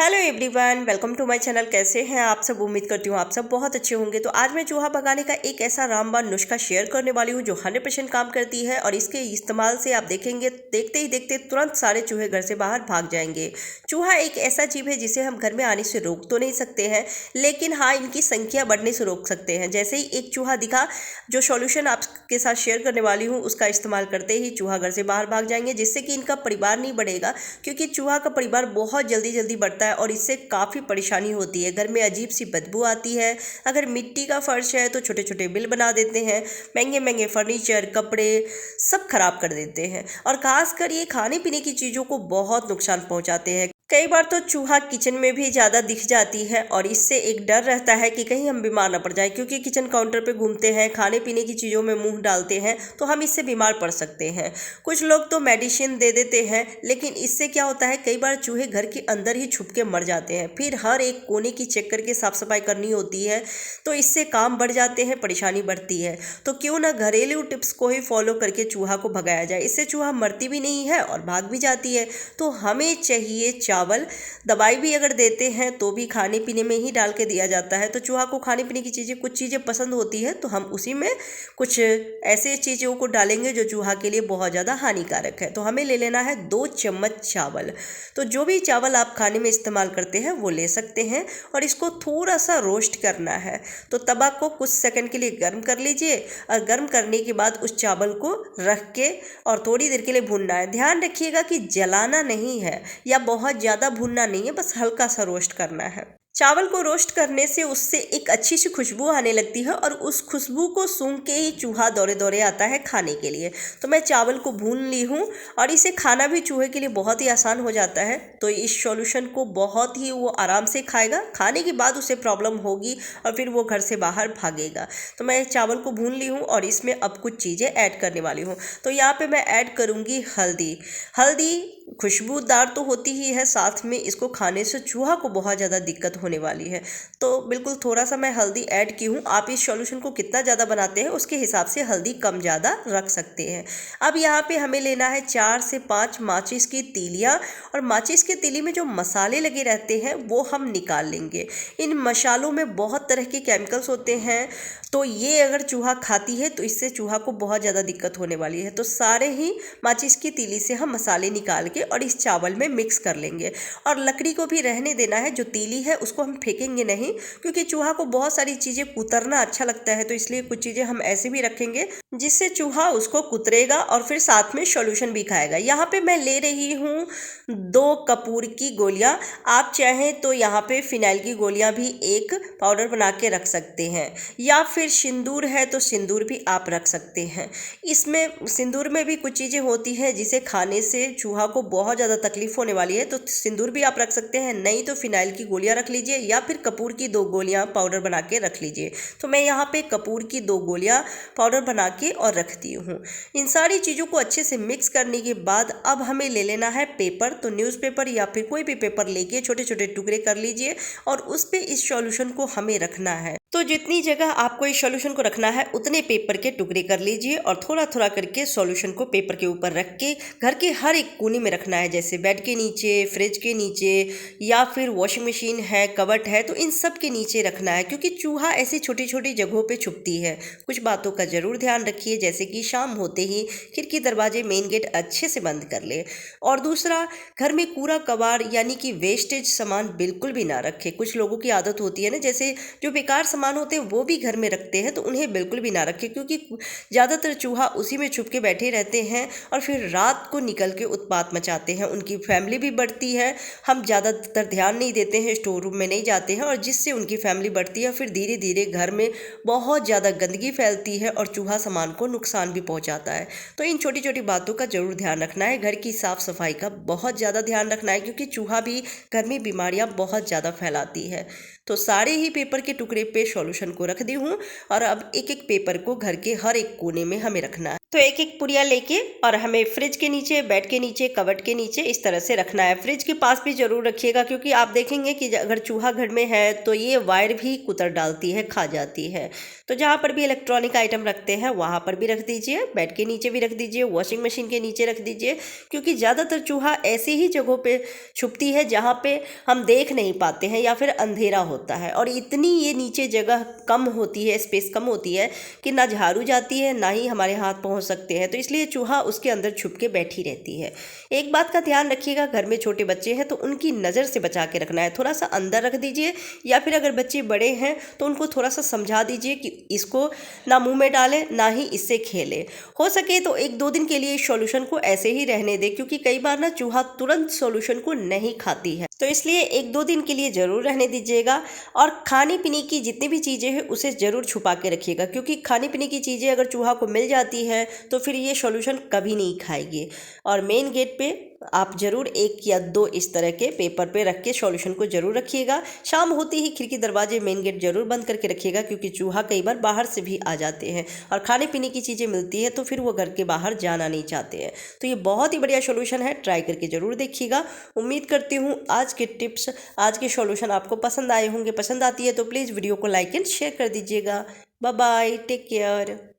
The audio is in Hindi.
Hello everyone, welcome to my channel. कैसे हैं आप सब? उम्मीद करती हूँ आप सब बहुत अच्छे होंगे। तो आज मैं चूहा भगाने का एक ऐसा रामबाण नुस्खा शेयर करने वाली हूँ जो 100% काम करती है और इसके इस्तेमाल से आप देखेंगे देखते ही देखते तुरंत सारे चूहे घर से बाहर भाग जाएंगे। चूहा एक ऐसा जीव है जिसे हम घर में आने से रोक तो नहीं सकते हैं, लेकिन हाँ, इनकी संख्या बढ़ने से रोक सकते हैं। जैसे ही एक चूहा दिखा, जो सॉल्यूशन आपके साथ शेयर करने वाली हूँ उसका इस्तेमाल करते ही चूहा घर से बाहर भाग जाएंगे, जिससे कि इनका परिवार नहीं बढ़ेगा, क्योंकि चूहा का परिवार बहुत जल्दी जल्दी बढ़ता है और इससे काफ़ी परेशानी होती है। घर में अजीब सी बदबू आती है। अगर मिट्टी का फर्श है तो छोटे छोटे बिल बना देते हैं। महंगे महंगे फर्नीचर, कपड़े सब खराब कर देते हैं और खासकर ये खाने पीने की चीज़ों को बहुत नुकसान पहुंचाते हैं। कई बार तो चूहा किचन में भी ज़्यादा दिख जाती है और इससे एक डर रहता है कि कहीं हम बीमार ना पड़ जाए, क्योंकि किचन काउंटर पे घूमते हैं, खाने पीने की चीज़ों में मुंह डालते हैं तो हम इससे बीमार पड़ सकते हैं। कुछ लोग तो मेडिसिन दे देते हैं, लेकिन इससे क्या होता है, कई बार चूहे घर के अंदर ही छुप के मर जाते हैं। फिर हर एक कोने की चेक करके साफ सफाई करनी होती है, तो इससे काम बढ़ जाते हैं, परेशानी बढ़ती है। तो क्यों ना घरेलू टिप्स को ही फॉलो करके चूहा को भगाया जाए। इससे चूहा मरती भी नहीं है और भाग भी जाती है। तो हमें चाहिए चावल। दवाई भी अगर देते हैं तो भी खाने पीने में ही डाल के दिया जाता है। तो चूहा को खाने पीने की चीज़ें, कुछ चीज़ें पसंद होती है तो हम उसी में कुछ ऐसे चीज़ों को डालेंगे जो चूहा के लिए बहुत ज़्यादा हानिकारक है। तो हमें ले लेना है 2 चम्मच चावल। तो जो भी चावल आप खाने में इस्तेमाल करते हैं वो ले सकते हैं और इसको थोड़ा सा रोस्ट करना है। तो तवा को कुछ सेकंड के लिए गर्म कर लीजिए और गर्म करने के बाद उस चावल को रख के और थोड़ी देर के लिए भूनना है। ध्यान रखिएगा कि जलाना नहीं है या बहुत ज़्यादा भूनना नहीं है, बस हल्का सा रोस्ट करना है। चावल को रोस्ट करने से उससे एक अच्छी सी खुशबू आने लगती है और उस खुशबू को सूंघ के ही चूहा दौड़े दौड़े आता है खाने के लिए। तो मैं चावल को भून ली हूँ और इसे खाना भी चूहे के लिए बहुत ही आसान हो जाता है। तो इस सॉल्यूशन को बहुत ही वो आराम से खाएगा। खाने के बाद उसे प्रॉब्लम होगी और फिर वो घर से बाहर भागेगा। तो मैं चावल को भून ली हूँ और इसमें अब कुछ चीज़ें ऐड करने वाली हूँ। तो यहाँ पे मैं ऐड करूँगी हल्दी। हल्दी खुशबूदार तो होती ही है, साथ में इसको खाने से चूहा को बहुत ज़्यादा दिक्कत होने वाली है। तो बिल्कुल थोड़ा सा मैं हल्दी ऐड की हूँ। आप इस सॉल्यूशन को कितना ज़्यादा बनाते हैं उसके हिसाब से हल्दी कम ज़्यादा रख सकते हैं। अब यहाँ पे हमें लेना है 4 से 5 माचिस की तीलियाँ और माचिस की तीली में जो मसाले लगे रहते हैं वो हम निकाल लेंगे। इन मसालों में बहुत तरह के केमिकल्स होते हैं, तो ये अगर चूहा खाती है तो इससे चूहा को बहुत ज़्यादा दिक्कत होने वाली है। तो सारे ही माचिस की तीली से हम मसाले निकाल के और इस चावल में मिक्स कर लेंगे और लकड़ी को भी रहने देना है। जो तीली है उसको हम फेंकेंगे नहीं, क्योंकि चूहा को बहुत सारी चीज़ें कुतरना अच्छा लगता है। तो इसलिए कुछ चीज़ें हम ऐसे भी रखेंगे जिससे चूहा उसको कुतरेगा और फिर साथ में सॉल्यूशन भी खाएगा। यहाँ पे मैं ले रही हूँ 2 कपूर की गोलियाँ। आप चाहें तो यहाँ पे फिनाइल की गोलियाँ भी एक पाउडर बना के रख सकते हैं, या फिर सिंदूर है तो सिंदूर भी आप रख सकते हैं। इसमें सिंदूर में भी कुछ चीज़ें होती हैं जिसे खाने से चूहा को बहुत ज़्यादा तकलीफ होने वाली है, तो सिंदूर भी आप रख सकते हैं। नहीं तो फिनाइल की गोलियां रख लीजिए या फिर कपूर की 2 गोलियां पाउडर बना के रख लीजिए। तो मैं यहाँ पे कपूर की 2 गोलियां पाउडर बना के और रख दी हूँ। इन सारी चीज़ों को अच्छे से मिक्स करने के बाद अब हमें ले लेना है पेपर। तो न्यूज़पेपर या फिर कोई भी पेपर लेके छोटे छोटे टुकड़े कर लीजिए और उस पर इस सॉल्यूशन को हमें रखना है। तो जितनी जगह आपको इस सॉल्यूशन को रखना है उतने पेपर के टुकड़े कर लीजिए और थोड़ा थोड़ा करके सॉल्यूशन को पेपर के ऊपर रख के घर के हर एक कोने में रखना है, जैसे बेड के नीचे, फ्रिज के नीचे या फिर वॉशिंग मशीन है, कबर्ड है, तो इन सब के नीचे रखना है, क्योंकि चूहा ऐसी छोटी छोटी जगहों पे छुपती है। कुछ बातों का जरूर ध्यान रखिए, जैसे कि शाम होते ही खिड़की दरवाजे मेन गेट अच्छे से बंद कर ले। और दूसरा, घर में कूड़ा कबाड़ यानी कि वेस्टेज सामान बिल्कुल भी ना रखे। कुछ लोगों की आदत होती है ना, जैसे जो बेकार सामान होते हैं वो भी घर में रखते हैं, तो उन्हें बिल्कुल भी ना रखें, क्योंकि ज़्यादातर चूहा उसी में छुप के बैठे रहते हैं और फिर रात को निकल के उत्पात मचाते हैं। उनकी फैमिली भी बढ़ती है। हम ज़्यादातर ध्यान नहीं देते हैं, स्टोर रूम में नहीं जाते हैं और जिससे उनकी फैमिली बढ़ती है। फिर धीरे धीरे घर में बहुत ज़्यादा गंदगी फैलती है और चूहा सामान को नुकसान भी पहुँचाता है। तो इन छोटी छोटी बातों का जरूर ध्यान रखना है। घर की साफ सफाई का बहुत ज़्यादा ध्यान रखना है, क्योंकि चूहा भी घर में बीमारियाँ बहुत ज़्यादा फैलाती है। तो सारे ही पेपर के टुकड़े पे सॉल्यूशन को रख दी हूँ और अब एक एक पेपर को घर के हर एक कोने में हमें रखना है। तो एक एक पुड़िया लेके और हमें फ्रिज के नीचे, बेड के नीचे, कबर्ड के नीचे इस तरह से रखना है। फ्रिज के पास भी ज़रूर रखिएगा, क्योंकि आप देखेंगे कि अगर चूहा घर में है तो ये वायर भी कुतर डालती है, खा जाती है। तो जहाँ पर भी इलेक्ट्रॉनिक आइटम रखते हैं वहाँ पर भी रख दीजिए, बेड के नीचे भी रख दीजिए, वॉशिंग मशीन के नीचे रख दीजिए, क्योंकि ज़्यादातर चूहा ऐसी ही जगहों पे छुपती है जहाँ पे हम देख नहीं पाते हैं या फिर अंधेरा होता है। और इतनी ये नीचे जगह कम होती है, स्पेस कम होती है कि ना झाड़ू जाती है ना ही हमारे हाथ पहुँच सकते हैं, तो इसलिए चूहा उसके अंदर छुप के बैठी रहती है। एक बात का ध्यान रखिएगा, घर में छोटे बच्चे हैं तो उनकी नज़र से बचा के रखना है। थोड़ा सा अंदर रख दीजिए, या फिर अगर बच्चे बड़े हैं तो उनको थोड़ा सा समझा दीजिए कि इसको ना मुंह में डालें ना ही इससे खेलें। हो सके तो एक दो दिन के लिए इस सॉल्यूशन को ऐसे ही रहने दें, क्योंकि कई बार ना चूहा तुरंत सॉल्यूशन को नहीं खाती है, तो इसलिए एक दो दिन के लिए ज़रूर रहने दीजिएगा। और खाने पीने की जितनी भी चीज़ें हैं उसे ज़रूर छुपा के रखिएगा, क्योंकि खाने पीने की चीज़ें अगर चूहा को मिल जाती है तो फिर ये सॉल्यूशन कभी नहीं खाएगी। और मेन गेट पे आप ज़रूर एक या दो इस तरह के पेपर पे रख के सॉल्यूशन को ज़रूर रखिएगा। शाम होते ही खिड़की दरवाजे मेन गेट ज़रूर बंद करके रखिएगा, क्योंकि चूहा कई बार बाहर से भी आ जाते हैं और खाने पीने की चीज़ें मिलती है तो फिर वो घर के बाहर जाना नहीं चाहते हैं। तो ये बहुत ही बढ़िया सॉल्यूशन है, ट्राई करके ज़रूर देखिएगा। उम्मीद करती हूँ आज के टिप्स, आज के सॉल्यूशन आपको पसंद आए होंगे। पसंद आती है तो प्लीज़ वीडियो को लाइक एंड शेयर कर दीजिएगा। Bye bye, take care.